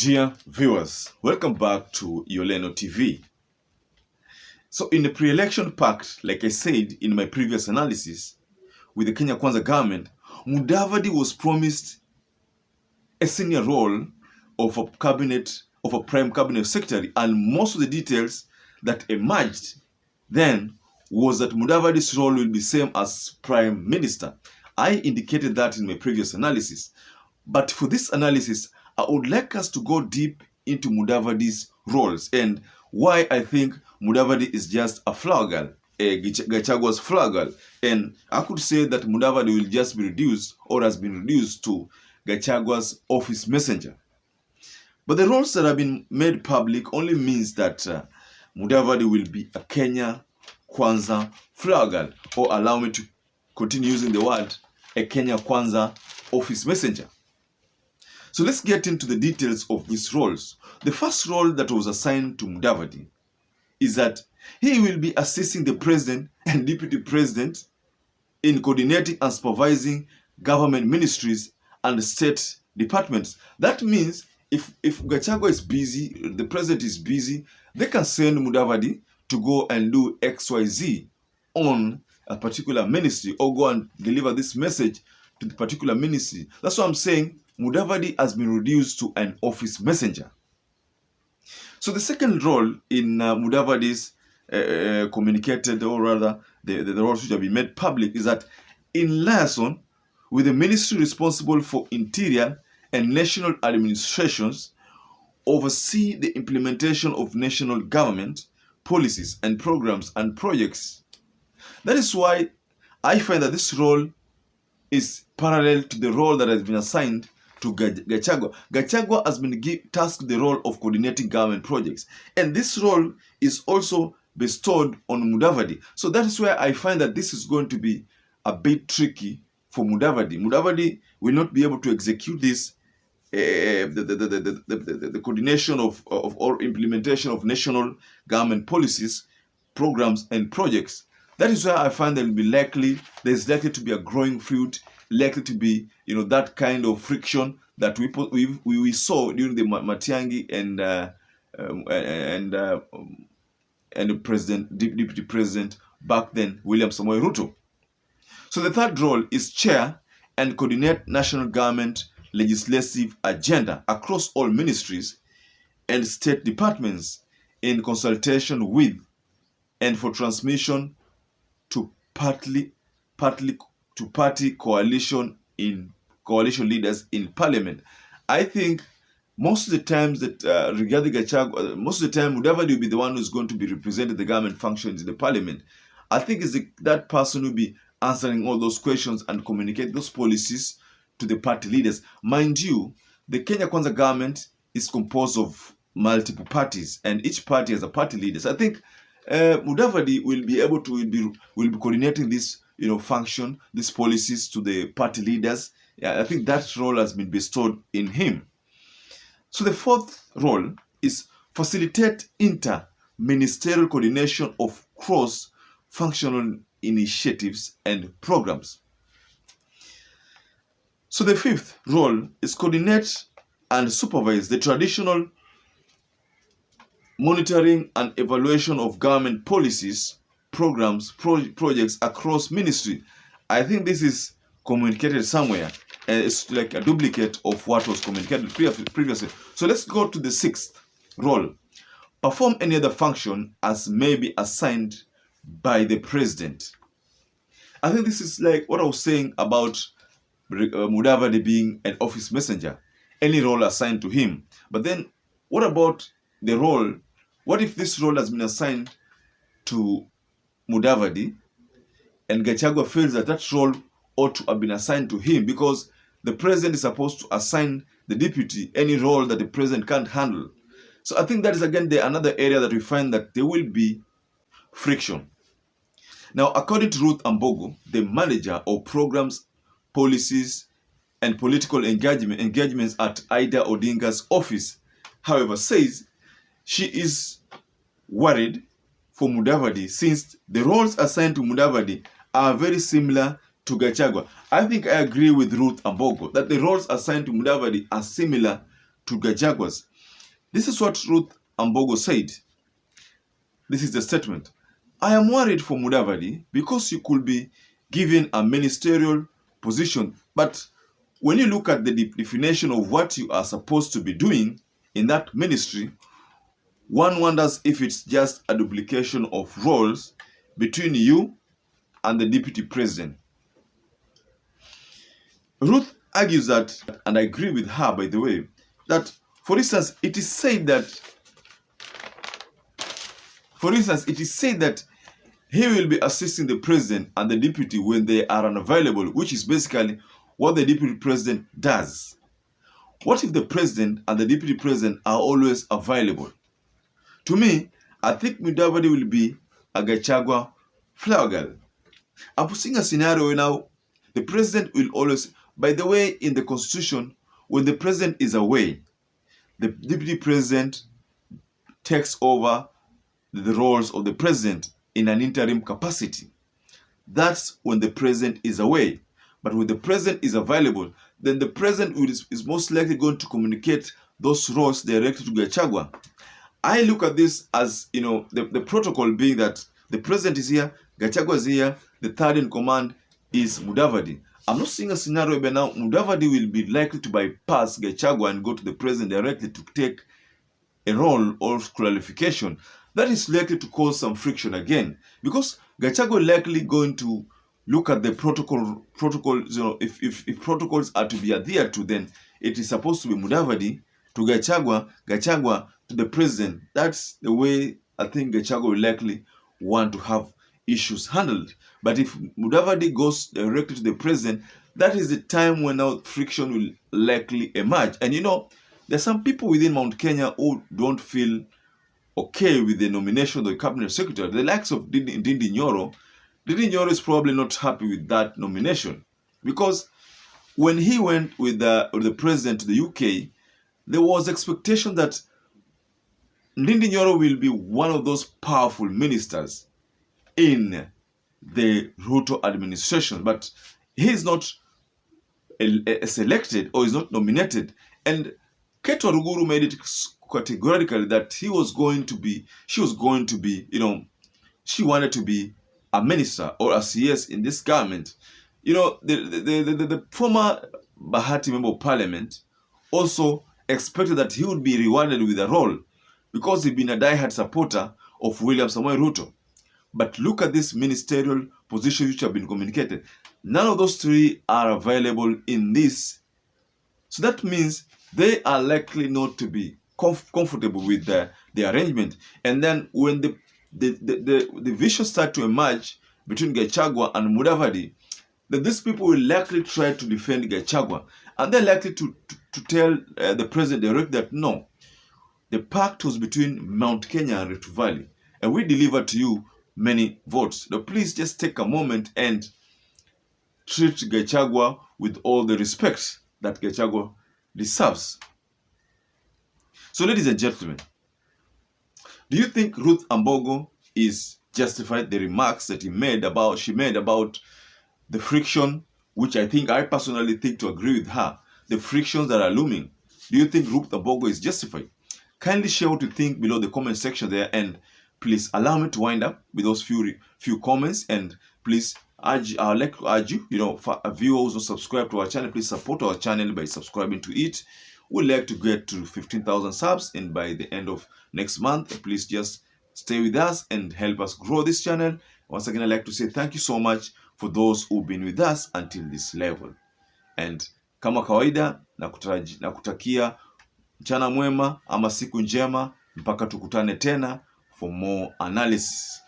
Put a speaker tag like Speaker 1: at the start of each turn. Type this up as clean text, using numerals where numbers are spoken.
Speaker 1: Dear viewers, welcome back to Yoleno TV. So in the pre-election pact, like I said in my previous analysis, with the Kenya Kwanza government, Mudavadi was promised a senior role of a prime cabinet secretary, and most of the details that emerged then was that Mudavadi's role will be same as prime minister. I indicated that in my previous analysis. But for this analysis, I would like us to go deep into Mudavadi's roles and why I think Mudavadi is just a flower girl, a Gachagua's flower girl. And I could say that Mudavadi will just be reduced or has been reduced to Gachagua's office messenger. But the roles that have been made public only means that Mudavadi will be a Kenya Kwanza flower girl, or allow me to continue using the word, a Kenya Kwanza office messenger. So let's get into the details of these roles. The first role that was assigned to Mudavadi is that he will be assisting the president and deputy president in coordinating and supervising government ministries and state departments. That means if Gachagua is busy, the president is busy, they can send Mudavadi to go and do XYZ on a particular ministry or go and deliver this message to the particular ministry. That's what I'm saying. Mudavadi has been reduced to an office messenger. So the second role in Mudavadi's communicated, or rather the roles which have been made public, is that in liaison with the ministry responsible for interior and national administrations, oversee the implementation of national government policies and programs and projects. That is why I find that this role is parallel to the role that has been assigned to Gachagua. Gachagua has been tasked the role of coordinating government projects, and this role is also bestowed on Mudavadi. So that is where I find that this is going to be a bit tricky for Mudavadi. Mudavadi will not be able to execute this, the coordination of or implementation of national government policies, programs, and projects. That is where I find there will be there's likely to be a growing fruit, likely to be, that kind of friction that we saw during the Matiang'i and the deputy president back then, William Samoei Ruto. So the third role is chair and coordinate national government legislative agenda across all ministries and state departments in consultation with and for transmission to party coalition leaders in parliament. I think most of the times that regarding Gachagua, most of the time Mudavadi will be the one who's going to be representing the government functions in the parliament. I think it's that person will be answering all those questions and communicate those policies to the party leaders. Mind you, the Kenya Kwanza government is composed of multiple parties, and each party has a party leader. So I think Mudavadi will be coordinating this function, these policies to the party leaders. Yeah, I think that role has been bestowed in him. So the fourth role is facilitate inter-ministerial coordination of cross-functional initiatives and programs. So the fifth role is coordinate and supervise the traditional monitoring and evaluation of government policies, programs, projects across ministry. I think this is communicated somewhere. It's like a duplicate of what was communicated previously. So let's go to the sixth role. Perform any other function as may be assigned by the president. I think this is like what I was saying about Mudavadi being an office messenger. Any role assigned to him. But then what about the role? What if this role has been assigned to Mudavadi and Gachagua feels that role ought to have been assigned to him, because the president is supposed to assign the deputy any role that the president can't handle. So I think that is again another area that we find that there will be friction. Now, according to Ruth Ambogo, the manager of programs, policies, and political engagements at Ida Odinga's office, however, says she is worried for Mudavadi since the roles assigned to Mudavadi are very similar to Gachagua. I think I agree with Ruth Ambogo that the roles assigned to Mudavadi are similar to Gachagua's. This is what Ruth Ambogo said. This is the statement. I am worried for Mudavadi because you could be given a ministerial position, but when you look at the definition of what you are supposed to be doing in that ministry, one wonders if it's just a duplication of roles between you and the deputy president. Ruth argues that, and I agree with her by the way, that for instance, it is said that he will be assisting the president and the deputy when they are unavailable, which is basically what the deputy president does. What if the president and the deputy president are always available? To me, I think Mudavadi will be a Gachagua flower girl. I'm seeing a scenario where now the president will always, by the way, in the constitution, when the president is away, the deputy president takes over the roles of the president in an interim capacity. That's when the president is away. But when the president is available, then the president is most likely going to communicate those roles directly to Gachagua. I look at this as, the protocol being that the president is here, Gachagua is here, the third in command is Mudavadi. I'm not seeing a scenario where now Mudavadi will be likely to bypass Gachagua and go to the president directly to take a role or clarification. That is likely to cause some friction again, because Gachagua is likely going to look at the protocols. If protocols are to be adhered to, then it is supposed to be Mudavadi to Gachagua, Gachagua to the president. That's the way I think Gachagua will likely want to have issues handled. But if Mudavadi goes directly to the president, that is the time when now friction will likely emerge. And there's some people within Mount Kenya who don't feel okay with the nomination of the cabinet secretary. The likes of Ndindi Nyoro. Ndindi Nyoro is probably not happy with that nomination, because when he went with the president to the UK, there was expectation that Ndindi Nyoro will be one of those powerful ministers in the Ruto administration, but he is not selected or is not nominated. And Keto Ruguru made it categorically that she wanted to be a minister or a CS in this government. The former Bahati member of parliament also expected that he would be rewarded with a role because he'd been a diehard supporter of William Samoei Ruto. But look at this ministerial positions which have been communicated. None of those three are available in this. So that means they are likely not to be comfortable with the arrangement. And then when the vision start to emerge between Gachagua and Mudavadi, then these people will likely try to defend Gachagua. And they're likely to tell the president directly that no, the pact was between Mount Kenya and Rift Valley, and we delivered to you many votes. Now please just take a moment and treat Gachagua with all the respect that Gachagua deserves. So ladies and gentlemen, do you think Ruth Ambogo is justified the remarks that she made about the friction, which I personally think, to agree with her, the frictions that are looming? Do you think Ruth Ambogo is justified? Kindly share what you think below the comment section there, and please allow me to wind up with those few comments. And please, I'd like to urge you, for viewers who subscribe to our channel, please support our channel by subscribing to it. We'd like to get to 15,000 subs, and by the end of next month, please just stay with us and help us grow this channel. Once again, I'd like to say thank you so much for those who've been with us until this level. And kama kawaida, nakutakia mchana mwema ama siku njema mpaka tukutane tena for more analysis.